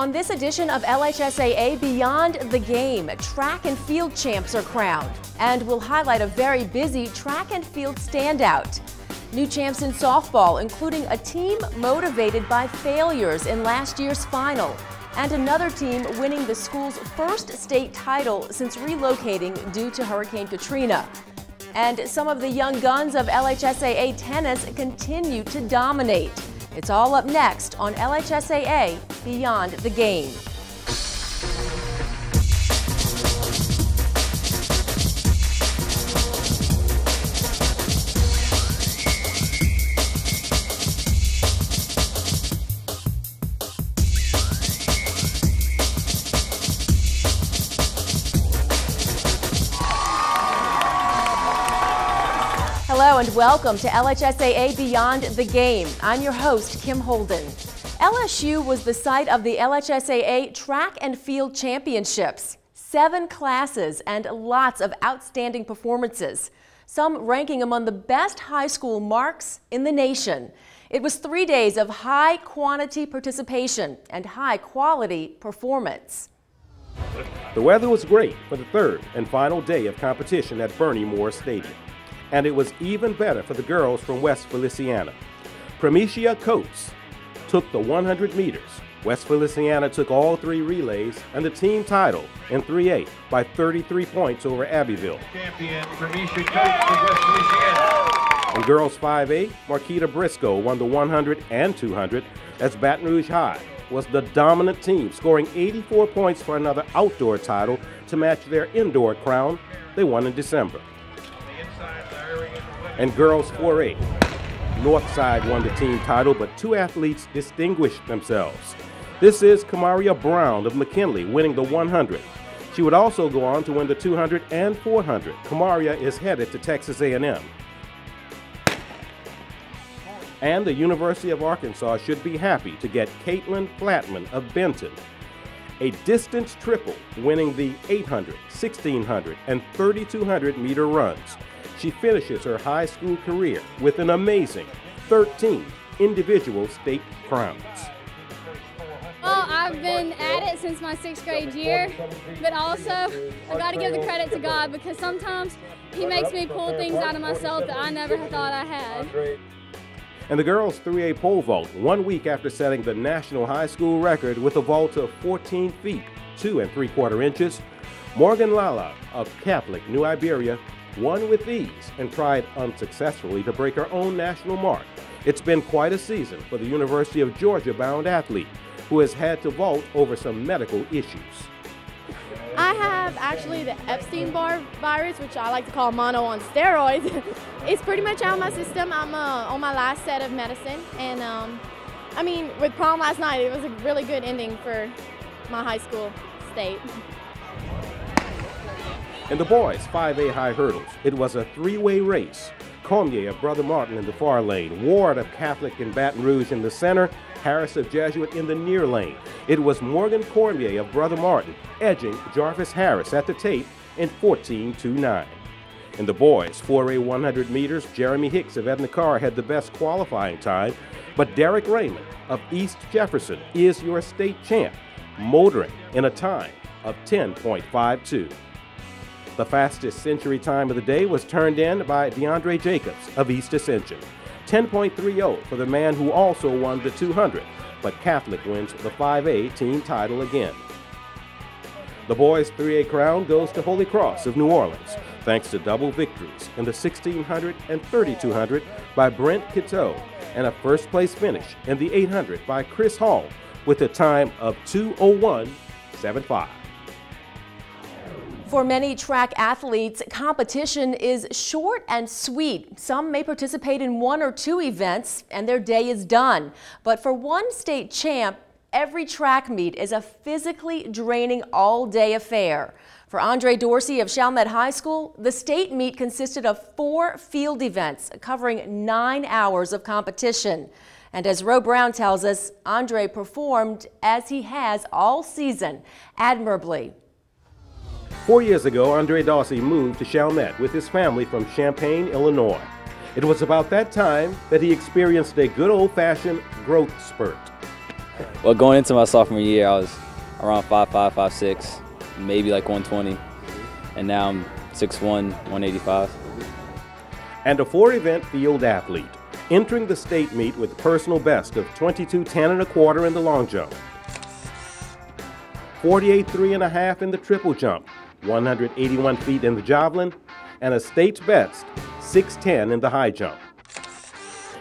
On this edition of LHSAA Beyond the Game, track and field champs are crowned, and we'll highlight a very busy track and field standout. New champs in softball, including a team motivated by failures in last year's final, and another team winning the school's first state title since relocating due to Hurricane Katrina. And some of the young guns of LHSAA tennis continue to dominate. It's all up next on LHSAA Beyond the Game. Hello and welcome to LHSAA Beyond the Game. I'm your host, Kim Holden. LSU was the site of the LHSAA Track and Field Championships. 7 classes and lots of outstanding performances, some ranking among the best high school marks in the nation. It was 3 days of high quantity participation and high quality performance. The weather was great for the third and final day of competition at Bernie Moore Stadium. And it was even better for the girls from West Feliciana. Primicia Coates took the 100 meters. West Feliciana took all 3 relays and the team title in 3A by 33 points over Abbeville. Champion Primicia Coates of West Feliciana. In girls 5A, Marquita Briscoe won the 100 and 200 as Baton Rouge High was the dominant team, scoring 84 points for another outdoor title to match their indoor crown they won in December. And girls 4A, Northside won the team title, but 2 athletes distinguished themselves. This is Kamaria Brown of McKinley winning the 100. She would also go on to win the 200 and 400. Kamaria is headed to Texas A&M. And the University of Arkansas should be happy to get Caitlin Flatman of Benton, a distance triple, winning the 800, 1600, and 3200 meter runs. She finishes her high school career with an amazing 13 individual state crowns. Well, I've been at it since my 6th grade year, but also I got to give the credit to God because sometimes He makes me pull things out of myself that I never thought I had. And the girls 3A pole vault 1 week after setting the national high school record with a vault of 14 feet, 2 3/4 inches. Morgan Lala of Catholic New Iberia won with ease and tried unsuccessfully to break her own national mark. It's been quite a season for the University of Georgia-bound athlete who has had to vault over some medical issues. I have actually the Epstein-Barr virus, which I like to call mono on steroids. It's pretty much out of my system. I'm on my last set of medicine, and I mean, with prom last night, it was a really good ending for my high school state. In the boys' 5A high hurdles, it was a 3-way race. Cormier of Brother Martin in the far lane, Ward of Catholic in Baton Rouge in the center, Harris of Jesuit in the near lane. It was Morgan Cormier of Brother Martin edging Jarvis Harris at the tape in 14:29. In the boys' 4A 100 meters, Jeremy Hicks of Edna Carr had the best qualifying time, but Derek Raymond of East Jefferson is your state champ, motoring in a time of 10.52. The fastest century time of the day was turned in by DeAndre Jacobs of East Ascension. 10.30 for the man who also won the 200, but Catholic wins the 5A team title again. The boys' 3A crown goes to Holy Cross of New Orleans, thanks to double victories in the 1600 and 3200 by Brent Kitteau, and a first-place finish in the 800 by Chris Hall with a time of 2:01.75. For many track athletes, competition is short and sweet. Some may participate in 1 or 2 events and their day is done. But for one state champ, every track meet is a physically draining all-day affair. For Andre Dorsey of Chalmette High School, the state meet consisted of 4 field events covering 9 hours of competition. And as Roe Brown tells us, Andre performed, as he has all season, admirably. 4 years ago, Andre Dorsey moved to Chalmette with his family from Champaign, Illinois. It was about that time that he experienced a good old-fashioned growth spurt. Well, going into my sophomore year, I was around 5'5", 5'6", maybe like 120, and now I'm 6'1", 185. And a 4-event field athlete, entering the state meet with personal best of 22 10 1/4 in the long jump, 48 3 1/2 in the triple jump, 181 feet in the javelin, and a state's best 6'10" in the high jump.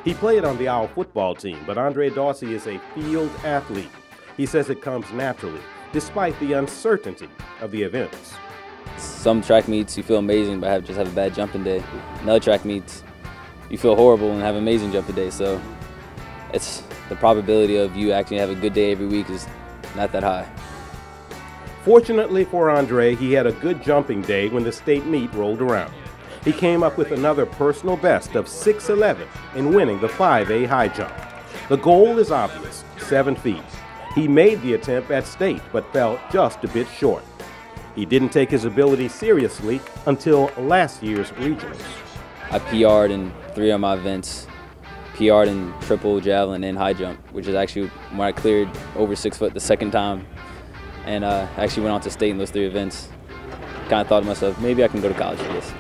He played on the Owl football team, but Andre Dorsey is a field athlete. He says it comes naturally, despite the uncertainty of the events. Some track meets you feel amazing but just have a bad jumping day. In other track meets you feel horrible and have an amazing jumping day. So it's the probability of you actually have a good day every week is not that high. Fortunately for Andre, he had a good jumping day when the state meet rolled around. He came up with another personal best of 6'11" in winning the 5A high jump. The goal is obvious, 7 feet. He made the attempt at state but fell just a bit short. He didn't take his ability seriously until last year's regionals. I PR'd in 3 of my events, PR'd in triple, javelin, and high jump, which is actually when I cleared over 6 foot the second time, and actually went on to state in those 3 events. Kind of thought to myself, maybe I can go to college for this.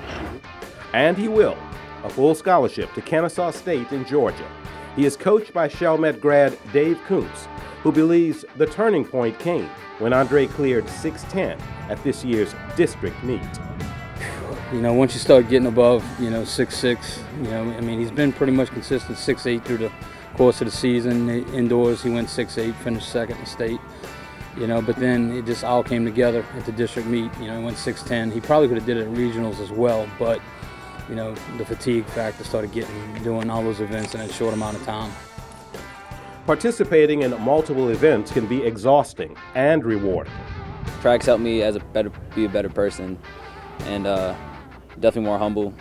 And he will, a full scholarship to Kennesaw State in Georgia. He is coached by Chalmette grad Dave Kuntz, who believes the turning point came when Andre cleared 6'10" at this year's district meet. You know, once you start getting above, 6'6", I mean, he's been pretty much consistent 6'8" through the course of the season. Indoors, he went 6'8", finished second in state. But then it just all came together at the district meet. He went 6'10". He probably could have did it at regionals as well, but the fatigue factor started doing all those events in a short amount of time. Participating in multiple events can be exhausting and rewarding. Tracks helped me be a better person, and definitely more humble.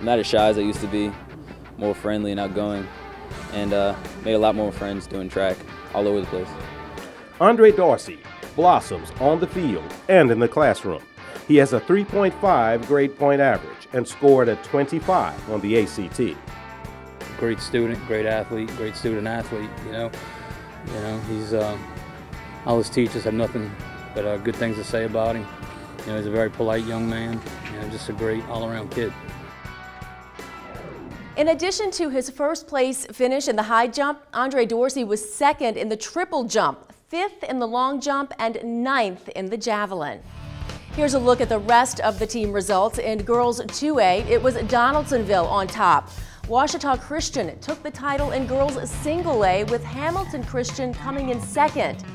Not as shy as I used to be, more friendly and outgoing, and made a lot more friends doing track all over the place. Andre Dorsey blossoms on the field and in the classroom. He has a 3.5 grade point average and scored a 25 on the ACT. Great student, great athlete, great student athlete. He's all his teachers have nothing but good things to say about him. He's a very polite young man. Just a great all-around kid. In addition to his first place finish in the high jump, Andre Dorsey was second in the triple jump, 5th in the long jump, and 9th in the javelin. Here's a look at the rest of the team results. In girls 2A, it was Donaldsonville on top. Ouachita Christian took the title in girls single A, with Hamilton Christian coming in second.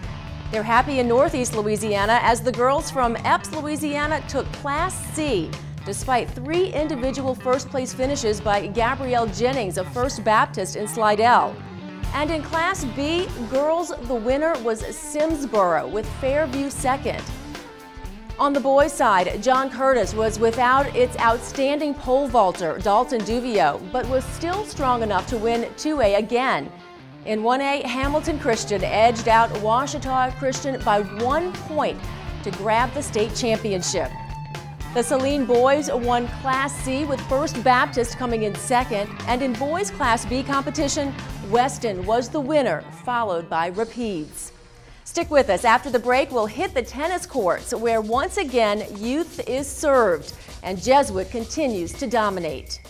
They're happy in Northeast Louisiana as the girls from Epes, Louisiana took Class C, despite 3 individual first-place finishes by Gabrielle Jennings of First Baptist in Slidell. And in Class B, girls, the winner was Simsboro with Fairview second. On the boys' side, John Curtis was without its outstanding pole vaulter, Dalton Duvio, but was still strong enough to win 2A again. In 1A, Hamilton Christian edged out Ouachita Christian by 1 point to grab the state championship. The Saline boys won Class C with First Baptist coming in second, and in boys' Class B competition, Weston was the winner, followed by Rapides. Stick with us. After the break, we'll hit the tennis courts, where once again youth is served and Jesuit continues to dominate.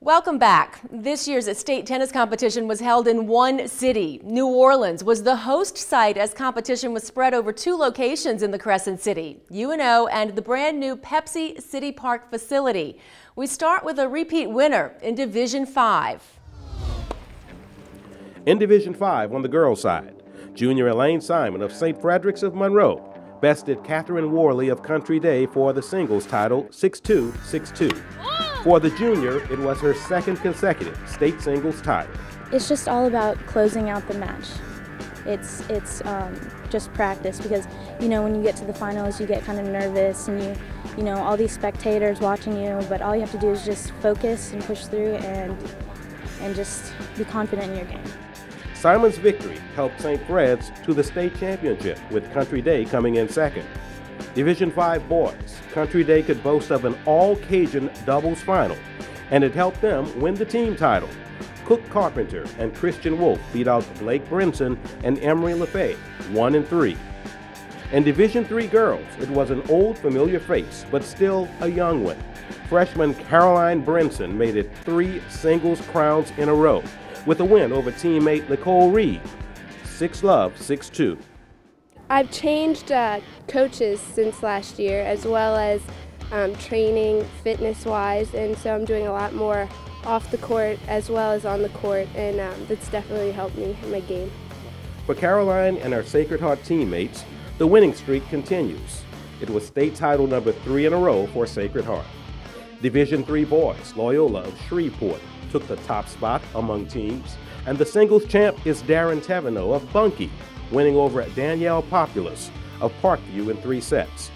Welcome back. This year's state tennis competition was held in one city. New Orleans was the host site as competition was spread over 2 locations in the Crescent City, UNO and the brand new Pepsi City Park facility. We start with a repeat winner in Division 5. In Division 5 on the girls' side, junior Elaine Simon of St. Frederick's of Monroe bested Catherine Worley of Country Day for the singles title 6-2, 6-2. For the junior, it was her second consecutive state singles title. It's just all about closing out the match. It's just practice because, when you get to the finals, you get kind of nervous and all these spectators watching you, but all you have to do is just focus and push through and just be confident in your game. Simon's victory helped St. Fred's to the state championship, with Country Day coming in second. Division 5 boys, Country Day could boast of an all-Cajun doubles final, and it helped them win the team title. Cook Carpenter and Christian Wolf beat out Blake Brinson and Emery LaFay 1-3. In Division III girls, it was an old familiar face, but still a young one. Freshman Caroline Brinson made it 3 singles crowns in a row with a win over teammate Nicole Reed, 6-love, 6-2. I've changed coaches since last year, as well as training fitness-wise, and so I'm doing a lot more off the court as well as on the court, and that's definitely helped me in my game. For Caroline and her Sacred Heart teammates, the winning streak continues. It was state title number 3 in a row for Sacred Heart. Division III boys, Loyola of Shreveport, took the top spot among teams, and the singles champ is Darren Teveno of Bunkie, winning over Danielle Populous of Parkview in 3 sets.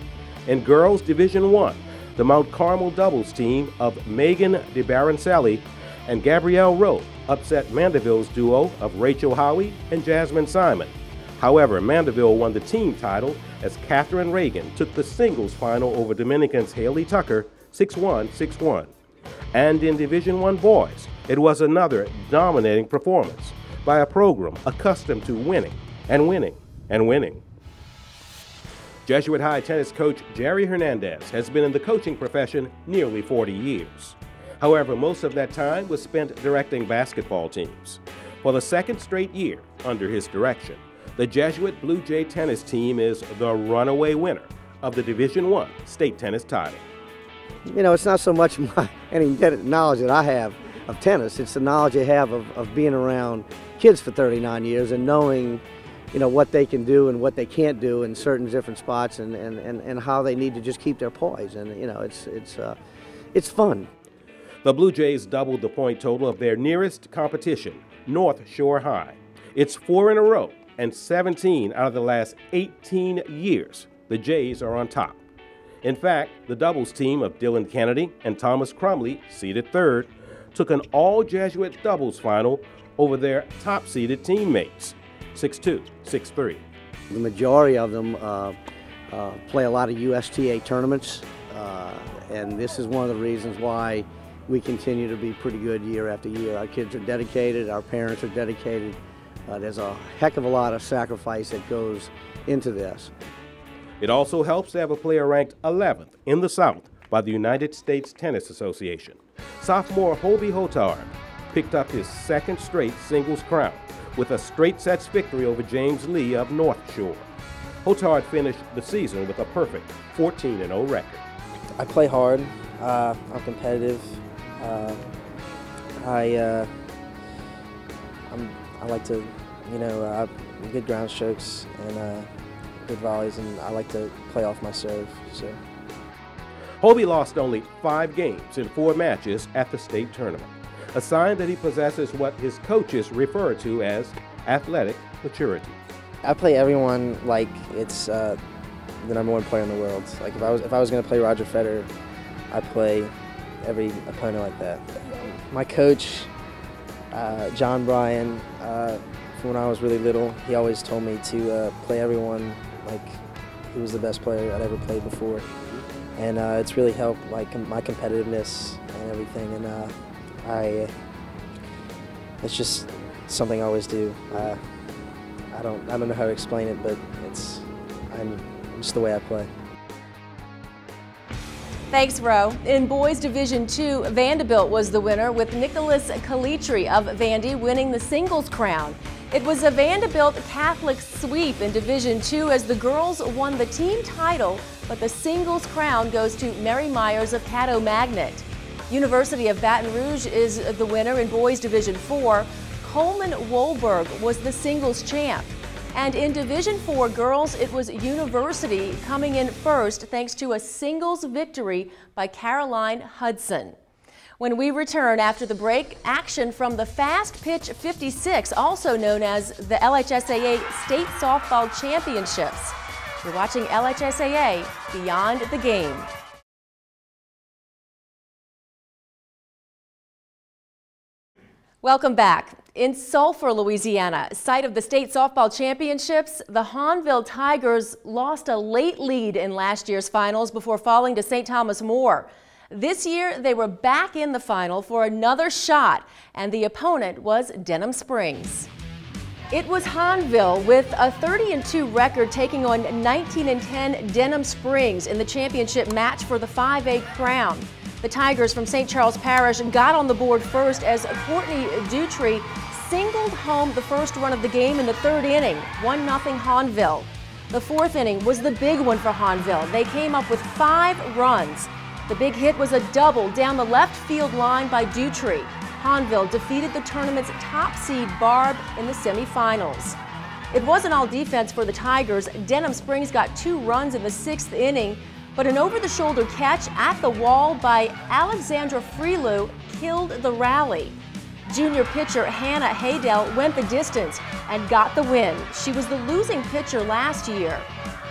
In girls Division I, the Mount Carmel doubles team of Megan DeBarancelli and Gabrielle Rowe upset Mandeville's duo of Rachel Howie and Jasmine Simon. However, Mandeville won the team title as Catherine Reagan took the singles final over Dominicans Haley Tucker 6-1, 6-1. And in Division I boys, it was another dominating performance by a program accustomed to winning and winning and winning. Jesuit High tennis coach Jerry Hernandez has been in the coaching profession nearly 40 years. However, most of that time was spent directing basketball teams. For the second straight year under his direction, the Jesuit Blue Jay tennis team is the runaway winner of the Division I state tennis title. You know, it's not so much any knowledge that I have of tennis, it's the knowledge I have of being around kids for 39 years and knowing, you know, what they can do and what they can't do in certain different spots, and how they need to just keep their poise. And you know, it's fun. The Blue Jays doubled the point total of their nearest competition, North Shore High. It's 4 in a row, and 17 out of the last 18 years, the Jays are on top. In fact, the doubles team of Dylan Kennedy and Thomas Crumley, seeded 3rd, took an all-Jesuit doubles final over their top-seeded teammates, 6-2, 6-3. The majority of them play a lot of USTA tournaments, and this is one of the reasons why we continue to be pretty good year after year. Our kids are dedicated, our parents are dedicated. There's a heck of a lot of sacrifice that goes into this. It also helps to have a player ranked 11th in the South by the United States Tennis Association. Sophomore Hobie Hotard picked up his 2nd straight singles crown with a straight sets victory over James Lee of North Shore. Hotard finished the season with a perfect 14-0 record. I play hard. I'm competitive. I like to, you know, good ground strokes and good volleys, and I like to play off my serve. So. Hobie lost only 5 games in 4 matches at the state tournament, a sign that he possesses what his coaches refer to as athletic maturity. I play everyone like it's the #1 player in the world. Like if I was going to play Roger Federer, I play every opponent like that. My coach, John Bryan, from when I was really little, he always told me to play everyone like he was the best player I'd ever played before, and it's really helped like my competitiveness and everything. And it's just something I always do. I don't know how to explain it, but it's just the way I play. Thanks, Ro. In boys Division II, Vanderbilt was the winner with Nicholas Calitri of Vandy winning the singles crown. It was a Vanderbilt Catholic sweep in Division II as the girls won the team title, but the singles crown goes to Mary Myers of Caddo Magnet. University of Baton Rouge is the winner in boys Division IV. Coleman Wohlberg was the singles champ. And in Division IV girls, it was University coming in first thanks to a singles victory by Caroline Hudson. When we return after the break, action from the Fast Pitch 56, also known as the LHSAA State Softball Championships. You're watching LHSAA Beyond the Game. Welcome back. In Sulphur, Louisiana, site of the state softball championships, the Hahnville Tigers lost a late lead in last year's finals before falling to St. Thomas More. This year, they were back in the final for another shot, and the opponent was Denham Springs. It was Hahnville with a 30-2 record taking on 19-10 Denham Springs in the championship match for the 5A crown. The Tigers from St. Charles Parish got on the board first as Courtney Dutry singled home the first run of the game in the third inning, 1-0 Hahnville. The fourth inning was the big one for Hahnville. They came up with 5 runs. The big hit was a double down the left field line by Dutry. Hahnville defeated the tournament's top seed Barb in the semifinals. It wasn't all defense for the Tigers. Denham Springs got 2 runs in the 6th inning, but an over-the-shoulder catch at the wall by Alexandra Freelou killed the rally. Junior pitcher Hannah Haydell went the distance and got the win. She was the losing pitcher last year.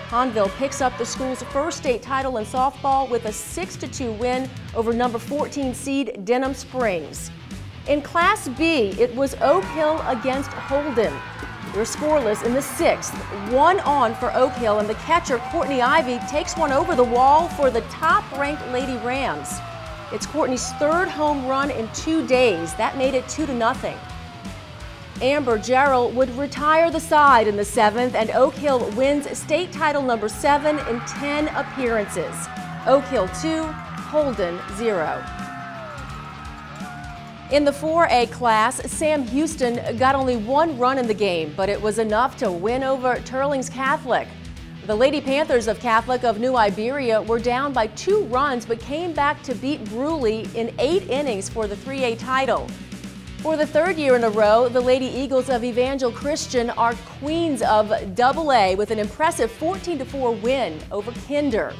Hahnville picks up the school's first state title in softball with a 6-2 win over number 14 seed Denham Springs. In Class B, it was Oak Hill against Holden. They're scoreless in the 6th. 1 on for Oak Hill, and the catcher, Courtney Ivy, takes one over the wall for the top-ranked Lady Rams. It's Courtney's 3rd home run in 2 days. That made it 2-0. Amber Gerald would retire the side in the 7th, and Oak Hill wins state title number 7 in 10 appearances. Oak Hill 2, Holden 0. In the 4A class, Sam Houston got only 1 run in the game, but it was enough to win over Turlings Catholic. The Lady Panthers of Catholic of New Iberia were down by 2 runs, but came back to beat Bruley in 8 innings for the 3A title. For the 3rd year in a row, the Lady Eagles of Evangel Christian are queens of AA with an impressive 14-4 win over Kinder.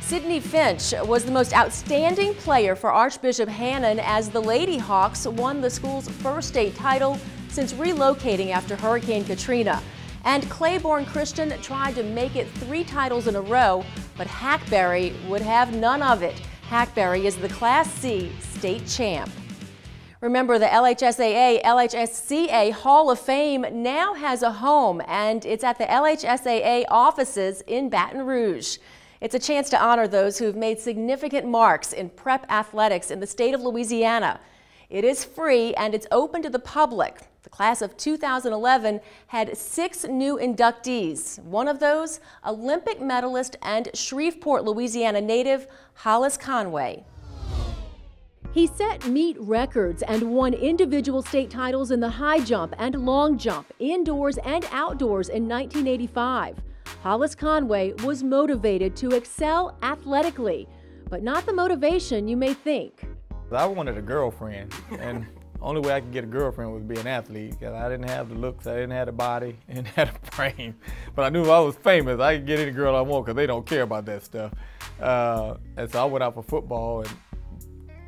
Sydney Finch was the most outstanding player for Archbishop Hannon as the Lady Hawks won the school's first state title since relocating after Hurricane Katrina. And Claiborne Christian tried to make it 3 titles in a row, but Hackberry would have none of it. Hackberry is the Class C state champ. Remember, the LHSAA, LHSAA Hall of Fame now has a home, and it's at the LHSAA offices in Baton Rouge. It's a chance to honor those who've made significant marks in prep athletics in the state of Louisiana. It is free and it's open to the public. The class of 2011 had 6 new inductees. One of those, Olympic medalist and Shreveport, Louisiana native Hollis Conway. He set meet records and won individual state titles in the high jump and long jump, indoors and outdoors in 1985. Hollis Conway was motivated to excel athletically, but not the motivation you may think. I wanted a girlfriend, and the only way I could get a girlfriend was be an athlete, because I didn't have the looks, I didn't have the body, I didn't have the brain. But I knew if I was famous, I could get any girl I want, because they don't care about that stuff. And so I went out for football, and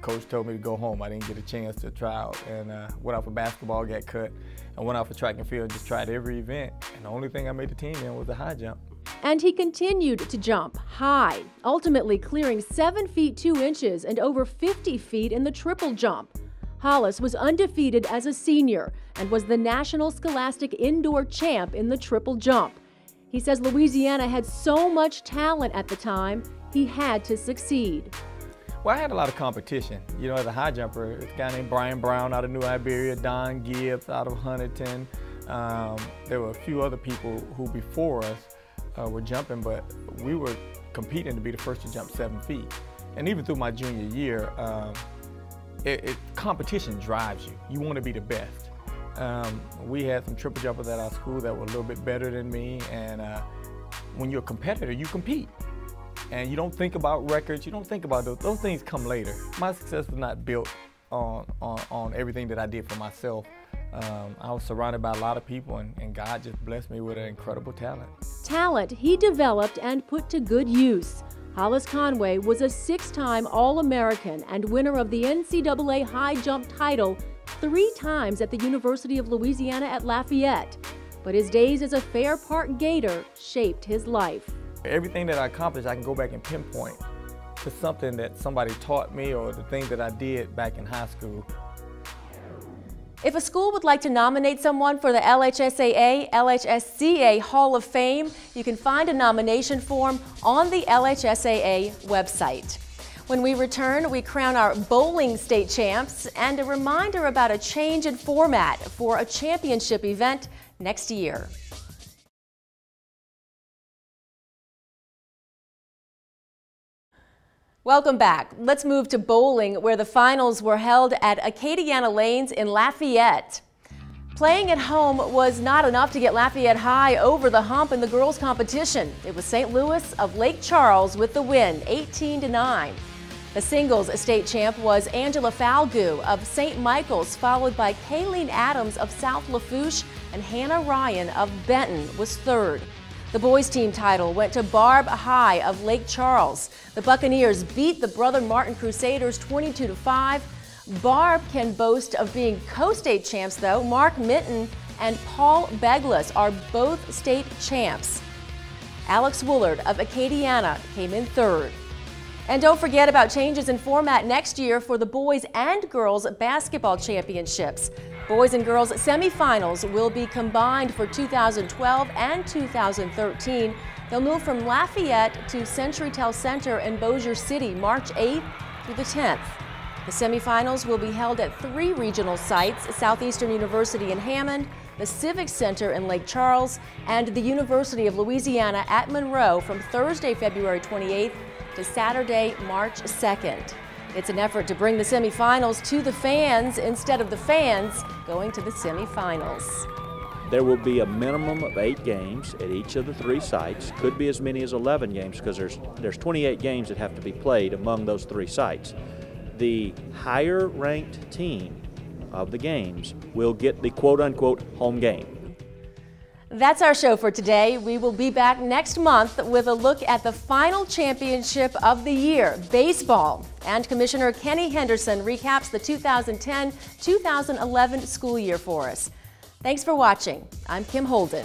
coach told me to go home. I didn't get a chance to try out, and went out for basketball, got cut. I went out for track and field, just tried every event, and the only thing I made the team in was the high jump. And he continued to jump high, ultimately clearing 7 feet 2 inches and over 50 feet in the triple jump. Hollis was undefeated as a senior and was the National Scholastic Indoor Champ in the triple jump. He says Louisiana had so much talent at the time, he had to succeed. Well, I had a lot of competition. You know, as a high jumper, a guy named Brian Brown out of New Iberia, Don Gibbs out of Huntington. There were a few other people who before us were jumping, but we were competing to be the first to jump 7 feet. And even through my junior year, competition drives you. You want to be the best. We had some triple jumpers at our school that were a little bit better than me, and when you're a competitor, you compete. And you don't think about records, you don't think about those. Those things come later. My success was not built on everything that I did for myself. I was surrounded by a lot of people, and God just blessed me with an incredible talent. Talent he developed and put to good use. Hollis Conway was a 6-time All-American and winner of the NCAA high jump title 3 times at the University of Louisiana at Lafayette. But his days as a Fair Park Gator shaped his life. Everything that I accomplished, I can go back and pinpoint to something that somebody taught me or the things that I did back in high school. If a school would like to nominate someone for the LHSAA, LHSAA Hall of Fame, you can find a nomination form on the LHSAA website. When we return, we crown our bowling state champs and a reminder about a change in format for a championship event next year. Welcome back. Let's move to bowling, where the finals were held at Acadiana Lanes in Lafayette. Playing at home was not enough to get Lafayette High over the hump in the girls' competition. It was St. Louis of Lake Charles with the win, 18-9. The singles state champ was Angela Falgu of St. Michael's, followed by Kayleen Adams of South Lafourche, and Hannah Ryan of Benton was third. The boys' team title went to Barb High of Lake Charles. The Buccaneers beat the Brother Martin Crusaders 22-5. Barb can boast of being co-state champs, though. Mark Minton and Paul Beglas are both state champs. Alex Woolard of Acadiana came in third. And don't forget about changes in format next year for the boys and girls basketball championships. Boys and girls semifinals will be combined for 2012 and 2013. They'll move from Lafayette to CenturyTel Center in Bossier City, March 8th through the 10th. The semifinals will be held at 3 regional sites: Southeastern University in Hammond, the Civic Center in Lake Charles, and the University of Louisiana at Monroe from Thursday, February 28th to Saturday, March 2nd. It's an effort to bring the semifinals to the fans instead of the fans going to the semifinals. There will be a minimum of 8 games at each of the 3 sites. Could be as many as 11 games because there's 28 games that have to be played among those 3 sites. The higher ranked team of the games will get the quote-unquote home game. That's our show for today. We will be back next month with a look at the final championship of the year, baseball. And Commissioner Kenny Henderson recaps the 2010-2011 school year for us. Thanks for watching. I'm Kim Holden.